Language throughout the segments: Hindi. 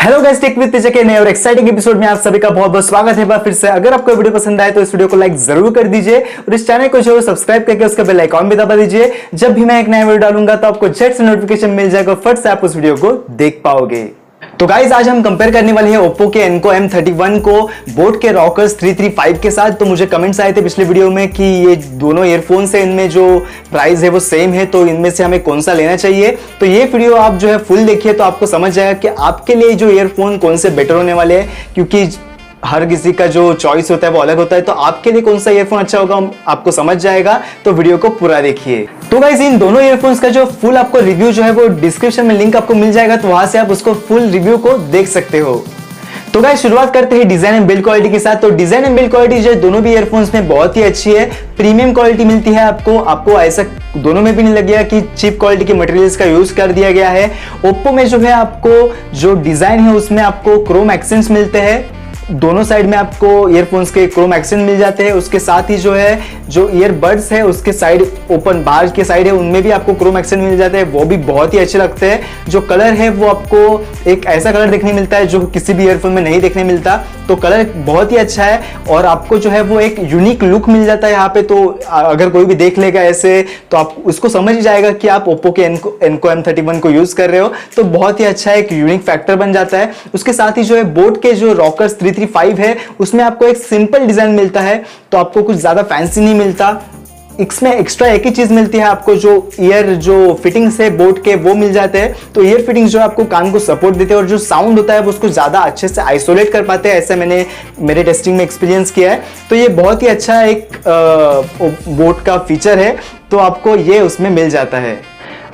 हेलो गाइस, टेक विद तेज के नए और एक्साइटिंग एपिसोड में आप सभी का बहुत बहुत स्वागत है। फिर से अगर आपको वीडियो पसंद आए तो इस वीडियो को लाइक जरूर कर दीजिए और इस चैनल को जो सब्सक्राइब करके उसका बेल आइकॉन भी दबा दीजिए। जब भी मैं एक नया वीडियो डालूंगा तो आपको झट से नोटिफिकेशन मिल जाएगा, फट से आप उस वीडियो को देख पाओगे। तो गाइज आज हम कंपेयर करने वाले हैं Oppo के Enco M31 को बोट के Rockerz 335 के साथ। तो मुझे कमेंट्स आए थे पिछले वीडियो में कि ये दोनों ईयरफोन्स है, इनमें जो प्राइस है वो सेम है, तो इनमें से हमें कौन सा लेना चाहिए। तो ये वीडियो आप जो है फुल देखिए तो आपको समझ जाएगा कि आपके लिए जो ईयरफोन कौन से बेटर होने वाले हैं, क्योंकि हर किसी का जो चॉइस होता है वो अलग होता है। तो आपके लिए कौन सा ईयरफोन अच्छा होगा आपको समझ जाएगा, तो वीडियो को पूरा देखिए। तो गाइस इन दोनों ईयरफोन्स का जो फुल आपको रिव्यू जो है वो डिस्क्रिप्शन में लिंक आपको मिल जाएगा, तो वहां से आप उसको फुल रिव्यू को देख सकते हो। तो गाइस शुरुआत करते हैं डिजाइन एंड बिल्ड क्वालिटी के साथ। तो डिजाइन एंड बिल्ड क्वालिटी जो दोनों भी ईयरफोन्स में बहुत ही अच्छी है, प्रीमियम क्वालिटी मिलती है आपको ऐसा दोनों में भी नहीं लगेगा कि चीप क्वालिटी के मटेरियल्स का यूज कर दिया गया है। ओप्पो में जो है आपको जो डिजाइन है उसमें आपको क्रोम एक्सेंट्स मिलते हैं, दोनों साइड में आपको ईयरफोन्स के क्रोम एक्सेंट मिल जाते हैं। उसके साथ ही जो है जो ईयरबड्स है उसके साइड ओपन बाहर के साइड है उनमें भी आपको क्रोम एक्सेंट मिल जाते हैं, वो भी बहुत ही अच्छे लगते हैं। जो कलर है वो आपको एक ऐसा कलर देखने मिलता है जो किसी भी ईयरफोन में नहीं देखने मिलता, तो कलर बहुत ही अच्छा है और आपको जो है वो एक यूनिक लुक मिल जाता है यहाँ पे। तो अगर कोई भी देख लेगा ऐसे तो आप उसको समझ ही जाएगा कि आप ओप्पो के Enco M31 को यूज कर रहे हो, तो बहुत ही अच्छा एक यूनिक फैक्टर बन जाता है। उसके साथ ही जो है बोट के जो Rockerz 335 है उसमें आपको एक सिंपल डिजाइन मिलता है, तो आपको कुछ ज्यादा फैंसी नहीं मिलता। इसमें एक्स्ट्रा एक ही चीज मिलती है आपको, जो ईयर जो फिटिंग्स है बोट के वो मिल जाते हैं। तो ईयर फिटिंग्स जो आपको कान को सपोर्ट देते हैं और जो साउंड होता है वो उसको ज्यादा अच्छे से आइसोलेट कर पाते हैं, ऐसे मैंने मेरे टेस्टिंग में एक्सपीरियंस किया है। तो ये बहुत ही अच्छा एक बोट का फीचर है, तो आपको ये उसमें मिल जाता है।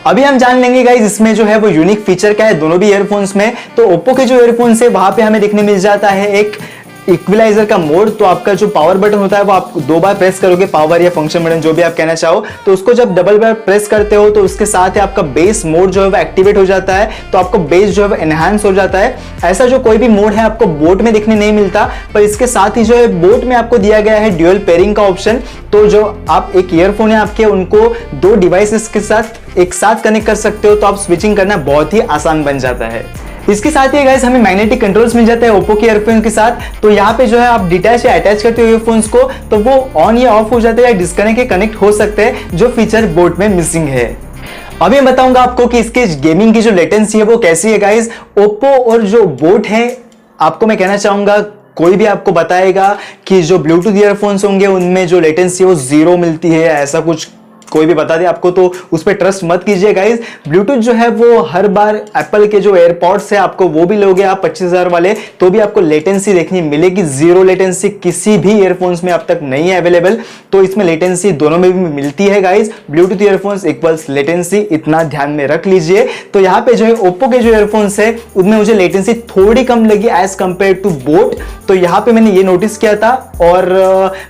अभी हम जान लेंगे गाइज इसमें जो है वो यूनिक फीचर क्या है दोनों भी ईयरफोन्स में। तो ओप्पो के जो ईयरफोन्स है वहां पे हमें देखने मिल जाता है एक इक्विलाइजर का मोड। तो आपका जो पावर बटन होता है वो आप दो बार प्रेस करोगे, पावर या फंक्शन बटन जो भी आप कहना चाहो, तो उसको जब डबल बार प्रेस करते हो तो उसके साथ ही आपका बेस मोड जो है वो एक्टिवेट हो जाता है, तो आपको बेस जो है वो एनहांस हो जाता है। ऐसा जो कोई भी मोड है आपको बोट में देखने नहीं मिलता, पर इसके साथ ही जो है बोट में आपको दिया गया है ड्यूअल पेयरिंग का ऑप्शन। तो जो आप एक ईयरफोन है आपके उनको दो डिवाइसेस के साथ एक साथ कनेक्ट कर सकते हो, तो आप स्विचिंग करना बहुत ही आसान बन जाता है। इसके साथ ही गाइस हमें मैग्नेटिक कंट्रोल्स मिल जाते हैं ओप्पो के ईयरफोन के साथ। तो यहाँ पे जो है आप डिटैच या अटैच करते हो ईयरफोन्स को तो वो ऑन या ऑफ हो जाते हैं या डिस्कनेक्ट या कनेक्ट हो सकते हैं, जो फीचर बोट में मिसिंग है। अभी मैं बताऊंगा आपको कि इसके गेमिंग की जो लेटेंसी है वो कैसी है गाइस। ओप्पो और जो बोट है, आपको मैं कहना चाहूंगा कोई भी आपको बताएगा कि जो ब्लूटूथ ईयरफोन्स होंगे उनमें जो लेटेंसी है वो 0 मिलती है, ऐसा कुछ कोई भी बता दे आपको तो उस पर ट्रस्ट मत कीजिए गाइज। ब्लूटूथ जो है वो हर बार एप्पल के जो एयरपॉड्स है आपको वो भी लोगे आप 25,000 वाले तो भी आपको लेटेंसी देखने मिलेगी। 0 लेटेंसी किसी भी ईयरफोन्स में अब तक नहीं है अवेलेबल, तो इसमें लेटेंसी दोनों में भी मिलती है guys. Bluetooth earphones equals latency, इतना ध्यान में रख लीजिए। तो यहाँ पे जो है ओप्पो के जो ईयरफोन्स है उनमें मुझे लेटेंसी थोड़ी कम लगी एज कंपेयर टू बोट, तो यहाँ पे मैंने ये नोटिस किया था। और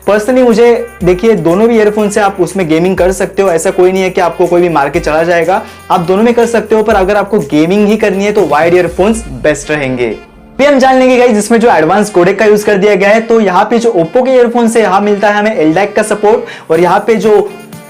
पर्सनली मुझे देखिए दोनों भी ईयरफोन से आप उसमें गेमिंग कर सकते हो, ऐसा कोई नहीं है कि आपको कोई भी मार के चला जाएगा, आप दोनों में कर सकते हो। पर अगर आपको गेमिंग ही करनी है तो वायर्ड ईयरफोन्स बेस्ट रहेंगे। भी हम जान लेंगे गाइस जिसमें जो एडवांस कोडेक का यूज कर दिया गया है। तो यहाँ पे जो ओप्पो के ईयरफोन से यहाँ मिलता है हमें LDAC का सपोर्ट, और यहाँ पे जो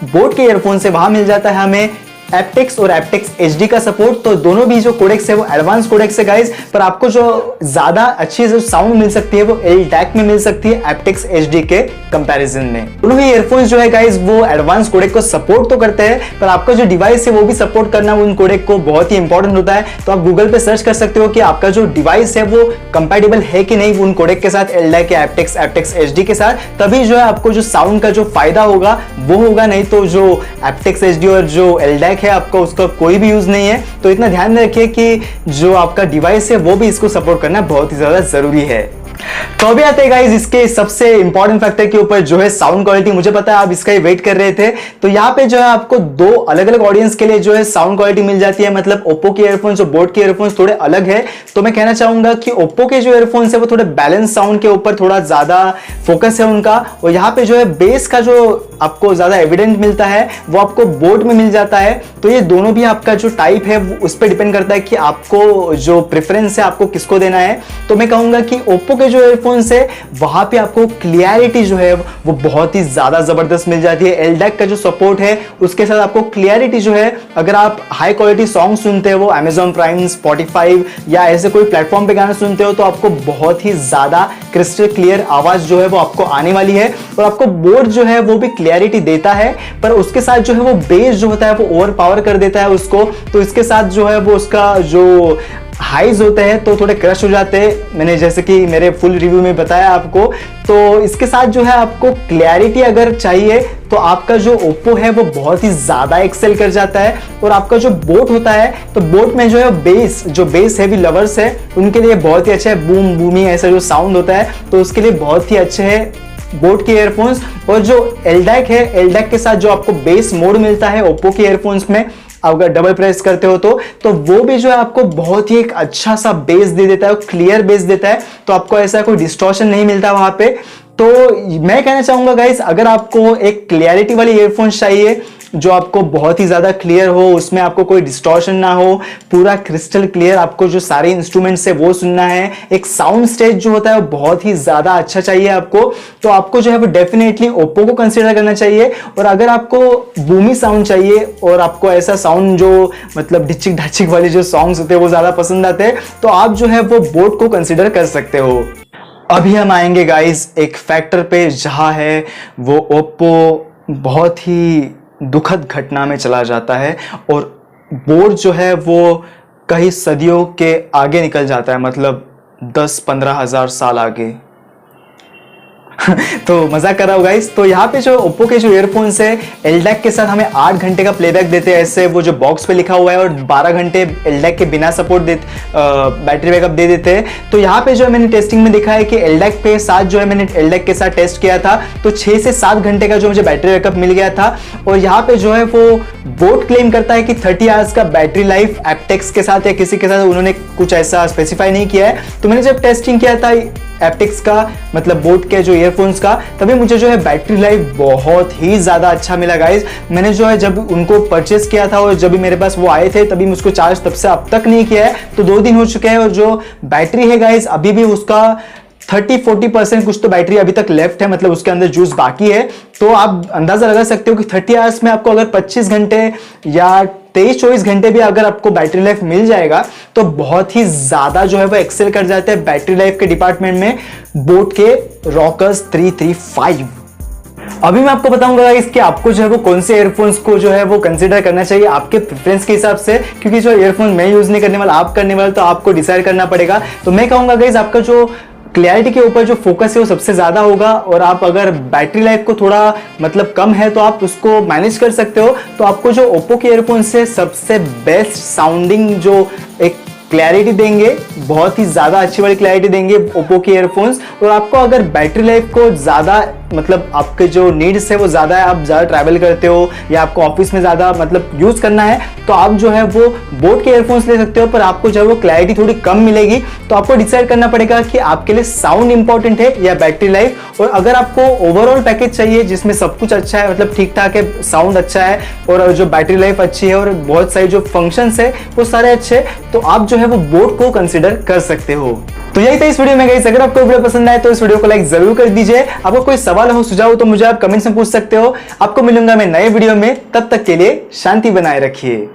बोट के ईयरफोन से वहां मिल जाता है हमें एप्टेक्स और एप्टेक्स HD का सपोर्ट। तो दोनों भी जो कोडेक्स है वो एडवांस कोडेक्स है गाइस, पर आपको जो ज्यादा अच्छी जो साउंड मिल सकती है वो LDAC में मिल सकती है एप्टेक्स HD के कंपैरिजन में। दोनों ही ईयरफोन्स जो है गाइस वो एडवांस कोडेक को सपोर्ट तो करते हैं, पर आपका जो डिवाइस है वो भी सपोर्ट करना उन कोडेक को बहुत ही इंपॉर्टेंट होता है। तो आप गूगल पे सर्च कर सकते हो कि आपका जो डिवाइस है वो कंपैटिबल है कि नहीं उन कोडेक के साथ, LDAC या एप्टेक्स HD के साथ, तभी जो है आपको जो साउंड का जो फायदा होगा वो होगा, नहीं तो जो एप्टेक्स HD और जो LDAC है आपको उसका कोई भी यूज नहीं है। तो इतना ध्यान में रखिए कि जो आपका डिवाइस है वो भी इसको सपोर्ट करना बहुत ही ज्यादा जरूरी है। तो अभी आते हैं गाइस इसके सबसे इंपॉर्टेंट फैक्टर के ऊपर, जो है साउंड क्वालिटी। मुझे पता है आप इसका ही वेट कर रहे थे, तो यहाँ पे जो है आपको दो अलग अलग ऑडियंस के लिए जो है साउंड क्वालिटी मिल जाती है। मतलब ओप्पो के ईयरफोन्स और बोट के ईयरफोन्स थोड़े अलग है, तो मैं कहना चाहूंगा कि ओप्पो के जो ईयरफोन्स है वो थोड़े बैलेंस साउंड के ऊपर थोड़ा ज्यादा फोकस है उनका, और यहाँ पे जो है बेस का जो आपको ज्यादा एविडेंट मिलता है वो आपको बोट में मिल जाता है। तो ये दोनों भी आपका जो टाइप है उस पर डिपेंड करता है कि आपको जो प्रेफरेंस है आपको किसको देना है। तो मैं कहूंगा कि ओप्पो के जो ईयरफोन्स है वहां पे आपको क्लियरिटी जो है वो बहुत ही ज्यादा जबरदस्त मिल जाती है। एलडैक का जो सपोर्ट है उसके साथ आपको क्लियरिटी जो है, अगर आप हाई क्वालिटी सॉन्ग सुनते हो Amazon प्राइम, स्पॉटिफाई या ऐसे कोई प्लेटफॉर्म पे गाना सुनते हो, तो आपको बहुत ही ज्यादा क्रिस्टल क्लियर आवाज जो है वो आपको आने वाली है। और आपको बोट जो है वो भी क्लियरिटी देता है, पर उसके साथ जो है वो बेस जो होता है वो ओवर पावर कर देता है उसको। तो इसके साथ जो है वो उसका जो हाइज होते हैं तो थोड़े क्रश हो जाते हैं, मैंने जैसे कि मेरे फुल रिव्यू में बताया आपको। तो इसके साथ जो है आपको क्लैरिटी अगर चाहिए तो आपका जो ओप्पो है वो बहुत ही ज्यादा एक्सेल कर जाता है। और आपका जो बोट होता है तो बोट में जो है बेस हैवी लवर्स है उनके लिए बहुत ही अच्छा है, बूम बूमी ऐसा जो साउंड होता है तो उसके लिए बहुत ही अच्छे है बोट के ईयरफोन्स। और जो एलडैक है, एलडैक के साथ जो आपको बेस मोड मिलता है ओप्पो के ईयरफोन्स में, अगर डबल प्रेस करते हो तो वो भी जो है आपको बहुत ही एक अच्छा सा बेस दे देता है, क्लियर बेस देता है, तो आपको ऐसा कोई डिस्टॉर्शन नहीं मिलता वहां पे। तो मैं कहना चाहूंगा गाइस, अगर आपको एक क्लियरिटी वाली ईयरफोन्स चाहिए जो आपको बहुत ही ज्यादा क्लियर हो, उसमें आपको कोई डिस्टॉर्शन ना हो, पूरा क्रिस्टल क्लियर आपको जो सारे इंस्ट्रूमेंट्स है वो सुनना है, एक साउंड स्टेज जो होता है वो बहुत ही ज्यादा अच्छा चाहिए आपको, तो आपको जो है वो डेफिनेटली ओप्पो को कंसीडर करना चाहिए। और अगर आपको बूमी साउंड चाहिए और आपको ऐसा साउंड जो मतलब ढिचिक ढाचिक वाले जो सॉन्ग्स होते हैं वो ज्यादा पसंद आते हैं, तो आप जो है वो बोट को कंसीडर कर सकते हो। अभी हम आएंगे गाइस एक फैक्टर पे जहां है वो ओप्पो बहुत ही दुखद घटना में चला जाता है और बोट जो है वो कई सदियों के आगे निकल जाता है, मतलब 10-15 हजार साल आगे। तो मजाक कर रहा हूँ गाइस। तो यहाँ पे जो ओप्पो के जो ईयरफोन्स है एलडैक के साथ हमें 8 घंटे का प्लेबैक देते हैं, ऐसे वो जो बॉक्स पे लिखा हुआ है, और 12 घंटे एलडैक के बिना सपोर्ट बैटरी बैकअप दे देते हैं। तो यहाँ पे जो है मैंने टेस्टिंग में दिखा है कि एलडैक पे साथ जो है मैंने एलडैक के साथ टेस्ट किया था तो 6 से 7 घंटे का जो मुझे बैटरी बैकअप मिल गया था। और यहाँ पे जो है वो बोट क्लेम करता है कि 30 आवर्स का बैटरी लाइफ एप्टेक्स के साथ या किसी के साथ, उन्होंने कुछ ऐसा स्पेसिफाई नहीं किया है। तो मैंने जब टेस्टिंग किया था एप्टेक्स का मतलब बोट के जो ईयरफोन्स का, तभी मुझे जो है बैटरी लाइफ बहुत ही ज्यादा अच्छा मिला गाइस। मैंने जो है जब उनको परचेस किया था और जब भी मेरे पास वो आए थे तभी मुझको चार्ज तब से अब तक नहीं किया है, तो 2 दिन हो चुके हैं। और जो बैटरी है गाइस अभी भी उसका 30-40% कुछ तो बैटरी अभी तक लेफ्ट है, मतलब उसके अंदर जूस बाकी है। तो आप अंदाजा लगा सकते हो कि 30 आवर्स में आपको अगर 25 घंटे या 23-24 घंटे भी अगर आपको बैटरी लाइफ मिल जाएगा तो बहुत ही ज्यादा जो है वो एक्सेल कर जाता है बैटरी लाइफ के डिपार्टमेंट में बोट के रॉकर्स 335। अभी मैं आपको बताऊंगा इसके आपको जो है वो कौन से ईयरफोन्स को जो है वो कंसीडर करना चाहिए आपके प्रेफरेंस के हिसाब से, क्योंकि जो ईयरफोन मैं यूज नहीं करने वाला आप करने वाला, तो आपको डिसाइड करना पड़ेगा। तो मैं कहूंगा गाइस आपका जो क्लैरिटी के ऊपर जो फोकस है वो सबसे ज्यादा होगा, और आप अगर बैटरी लाइफ को थोड़ा मतलब कम है तो आप उसको मैनेज कर सकते हो। तो आपको जो ओप्पो के ईयरफोन से सबसे बेस्ट साउंडिंग जो एक क्लैरिटी देंगे, बहुत ही ज्यादा अच्छी वाली क्लैरिटी देंगे ओप्पो के ईयरफोन्स। और आपको अगर बैटरी लाइफ को ज्यादा मतलब आपके जो नीड्स है वो ज्यादा है, आप ज्यादा ट्रैवल करते हो या आपको ऑफिस में ज्यादा मतलब यूज करना है, तो आप जो है वो बोट के ईयरफोन्स ले सकते हो, पर आपको जो है वो क्लैरिटी थोड़ी कम मिलेगी। तो आपको डिसाइड करना पड़ेगा कि आपके लिए साउंड इंपॉर्टेंट है या बैटरी लाइफ। और अगर आपको ओवरऑल पैकेज चाहिए जिसमें सब कुछ अच्छा है, मतलब ठीक ठाक है, साउंड अच्छा है और जो बैटरी लाइफ अच्छी है और बहुत सारी जो फंक्शंस है वो सारे अच्छे, तो आप जो है वो बोट को कंसीडर कर सकते हो। तो यही था इस वीडियो में गाइस। अगर आपको वीडियो पसंद आए तो इस वीडियो को लाइक जरूर कर दीजिए। आपको कोई सवाल हो, सुझाव हो तो मुझे आप कमेंट्स में पूछ सकते हो। आपको मिलूंगा मैं नए वीडियो में, तब तक के लिए शांति बनाए रखिए।